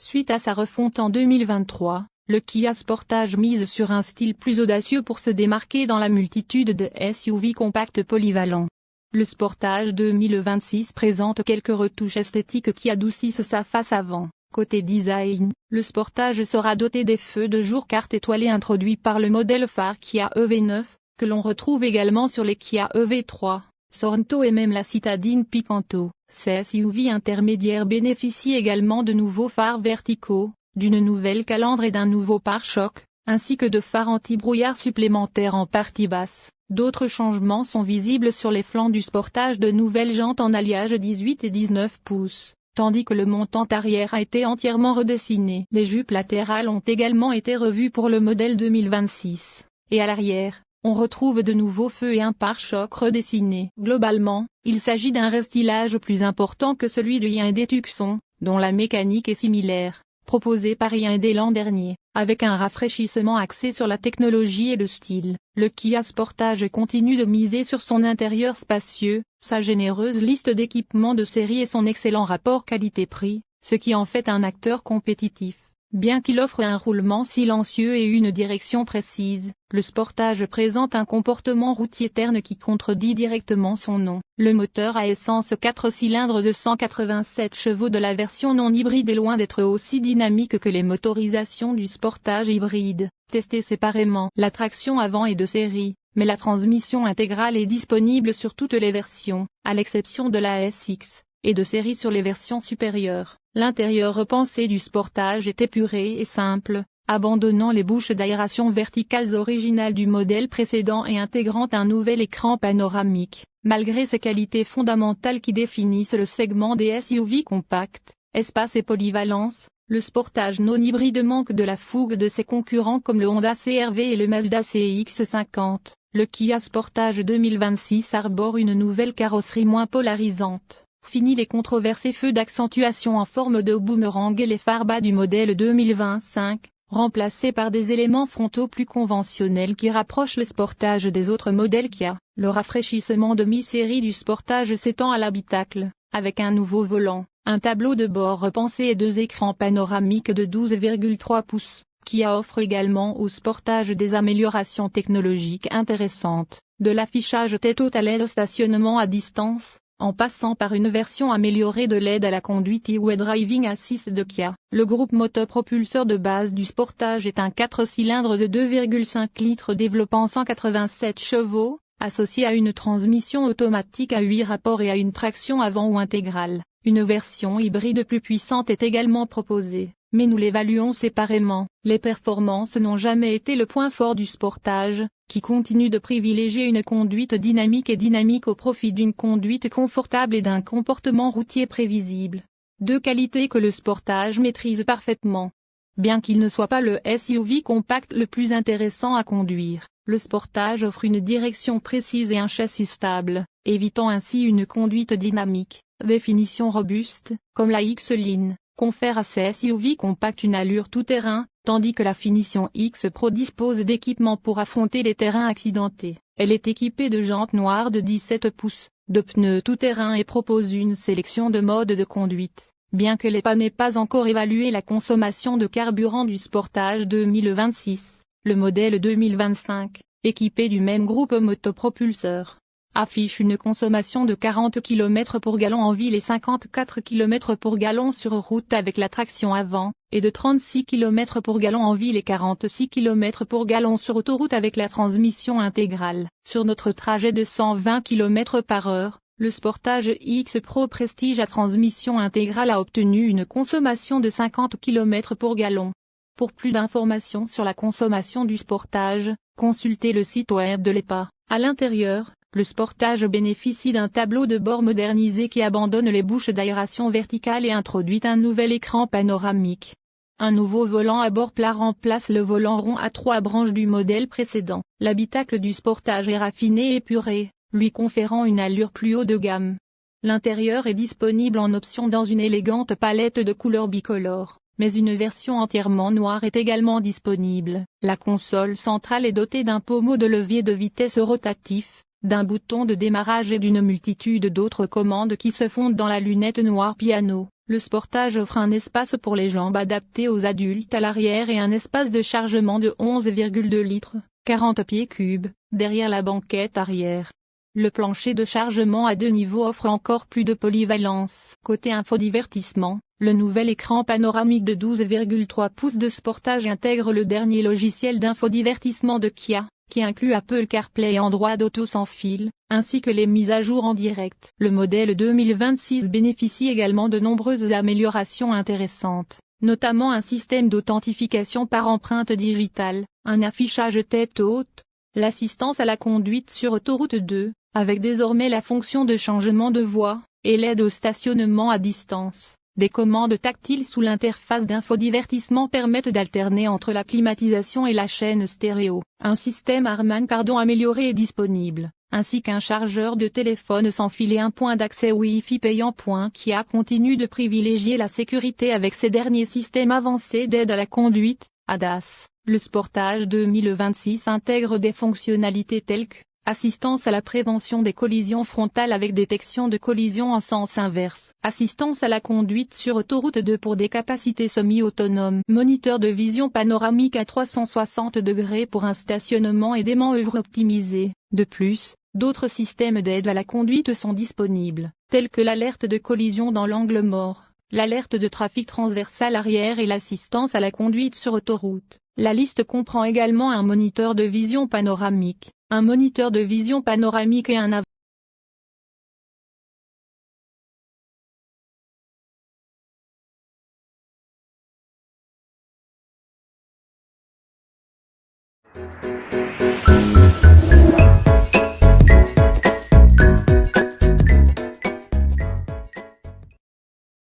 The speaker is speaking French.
Suite à sa refonte en 2023, le Kia Sportage mise sur un style plus audacieux pour se démarquer dans la multitude de SUV compacts polyvalents. Le Sportage 2026 présente quelques retouches esthétiques qui adoucissent sa face avant. Côté design, le Sportage sera doté des feux de jour carte étoilés introduits par le modèle phare Kia EV9, que l'on retrouve également sur les Kia EV3, Sorento et même la citadine Picanto. Ces SUV intermédiaires bénéficient également de nouveaux phares verticaux, d'une nouvelle calandre et d'un nouveau pare-choc, ainsi que de phares anti-brouillard supplémentaires en partie basse. D'autres changements sont visibles sur les flancs du Sportage, de nouvelles jantes en alliage 18 et 19 pouces, tandis que le montant arrière a été entièrement redessiné. Les jupes latérales ont également été revues pour le modèle 2026. Et à l'arrière, on retrouve de nouveaux feux et un pare-choc redessiné. Globalement, il s'agit d'un restylage plus important que celui de Hyundai Tucson, dont la mécanique est similaire, proposé par Hyundai l'an dernier, avec un rafraîchissement axé sur la technologie et le style. Le Kia Sportage continue de miser sur son intérieur spacieux, sa généreuse liste d'équipements de série et son excellent rapport qualité-prix, ce qui en fait un acteur compétitif. Bien qu'il offre un roulement silencieux et une direction précise, le Sportage présente un comportement routier terne qui contredit directement son nom. Le moteur à essence 4 cylindres de 187 chevaux de la version non hybride est loin d'être aussi dynamique que les motorisations du Sportage hybride, testées séparément. La traction avant est de série, mais la transmission intégrale est disponible sur toutes les versions, à l'exception de la SX, et de série sur les versions supérieures. L'intérieur repensé du Sportage est épuré et simple, abandonnant les bouches d'aération verticales originales du modèle précédent et intégrant un nouvel écran panoramique. Malgré ses qualités fondamentales qui définissent le segment des SUV compacts, espace et polyvalence, le Sportage non hybride manque de la fougue de ses concurrents comme le Honda CR-V et le Mazda CX-50. Le Kia Sportage 2026 arbore une nouvelle carrosserie moins polarisante. Fini les controversés feux d'accentuation en forme de boomerang et les phares bas du modèle 2025, remplacés par des éléments frontaux plus conventionnels qui rapprochent le Sportage des autres modèles Kia. Le rafraîchissement de mi-série du Sportage s'étend à l'habitacle, avec un nouveau volant, un tableau de bord repensé et 2 écrans panoramiques de 12,3 pouces. Kia offre également au Sportage des améliorations technologiques intéressantes, de l'affichage tête haute à l'aide au stationnement à distance, en passant par une version améliorée de l'aide à la conduite et Driving Assist de Kia. Le groupe motopropulseur de base du Sportage est un 4 cylindres de 2,5 litres développant 187 chevaux, associé à une transmission automatique à 8 rapports et à une traction avant ou intégrale. Une version hybride plus puissante est également proposée, mais nous l'évaluons séparément. Les performances n'ont jamais été le point fort du Sportage, qui continue de privilégier une conduite dynamique et dynamique au profit d'une conduite confortable et d'un comportement routier prévisible. 2 qualités que le Sportage maîtrise parfaitement. Bien qu'il ne soit pas le SUV compact le plus intéressant à conduire, le Sportage offre une direction précise et un châssis stable, évitant ainsi une conduite dynamique. Définition robuste, comme la X-Line, confère à ces SUV compacts une allure tout-terrain, tandis que la finition X-Pro dispose d'équipements pour affronter les terrains accidentés. Elle est équipée de jantes noires de 17 pouces, de pneus tout-terrain et propose une sélection de modes de conduite. Bien que l'EPA n'ait pas encore évalué la consommation de carburant du Sportage 2026, le modèle 2025, équipé du même groupe motopropulseur, affiche une consommation de 40 km pour gallon en ville et 54 km pour gallon sur route avec la traction avant, et de 36 km pour gallon en ville et 46 km pour gallon sur autoroute avec la transmission intégrale. Sur notre trajet de 120 km/h, le Sportage X-Pro Prestige à transmission intégrale a obtenu une consommation de 50 km pour gallon. Pour plus d'informations sur la consommation du Sportage, consultez le site web de l'EPA. À l'intérieur, le Sportage bénéficie d'un tableau de bord modernisé qui abandonne les bouches d'aération verticales et introduit un nouvel écran panoramique. Un nouveau volant à bord plat remplace le volant rond à 3 branches du modèle précédent. L'habitacle du Sportage est raffiné et épuré, lui conférant une allure plus haut de gamme. L'intérieur est disponible en option dans une élégante palette de couleurs bicolores, mais une version entièrement noire est également disponible. La console centrale est dotée d'un pommeau de levier de vitesse rotatif, d'un bouton de démarrage et d'une multitude d'autres commandes qui se fondent dans la lunette noire piano. Le Sportage offre un espace pour les jambes adapté aux adultes à l'arrière et un espace de chargement de 11,2 litres, 40 pieds cubes, derrière la banquette arrière. Le plancher de chargement à 2 niveaux offre encore plus de polyvalence. Côté infodivertissement, le nouvel écran panoramique de 12,3 pouces de Sportage intègre le dernier logiciel d'infodivertissement de Kia, qui inclut Apple CarPlay et Android Auto sans fil, ainsi que les mises à jour en direct. Le modèle 2026 bénéficie également de nombreuses améliorations intéressantes, notamment un système d'authentification par empreinte digitale, un affichage tête haute, l'assistance à la conduite sur autoroute 2, avec désormais la fonction de changement de voie, et l'aide au stationnement à distance. Des commandes tactiles sous l'interface d'infodivertissement permettent d'alterner entre la climatisation et la chaîne stéréo. Un système Harman Kardon amélioré est disponible, ainsi qu'un chargeur de téléphone sans fil et un point d'accès Wi-Fi payant. Kia continue de privilégier la sécurité avec ses derniers systèmes avancés d'aide à la conduite, ADAS. Le Sportage 2026 intègre des fonctionnalités telles que assistance à la prévention des collisions frontales avec détection de collisions en sens inverse. Assistance à la conduite sur autoroute 2 pour des capacités semi-autonomes. Moniteur de vision panoramique à 360 degrés pour un stationnement et des manœuvres optimisées. De plus, d'autres systèmes d'aide à la conduite sont disponibles, tels que l'alerte de collision dans l'angle mort, l'alerte de trafic transversal arrière et l'assistance à la conduite sur autoroute. La liste comprend également un moniteur de vision panoramique, un moniteur de vision panoramique et un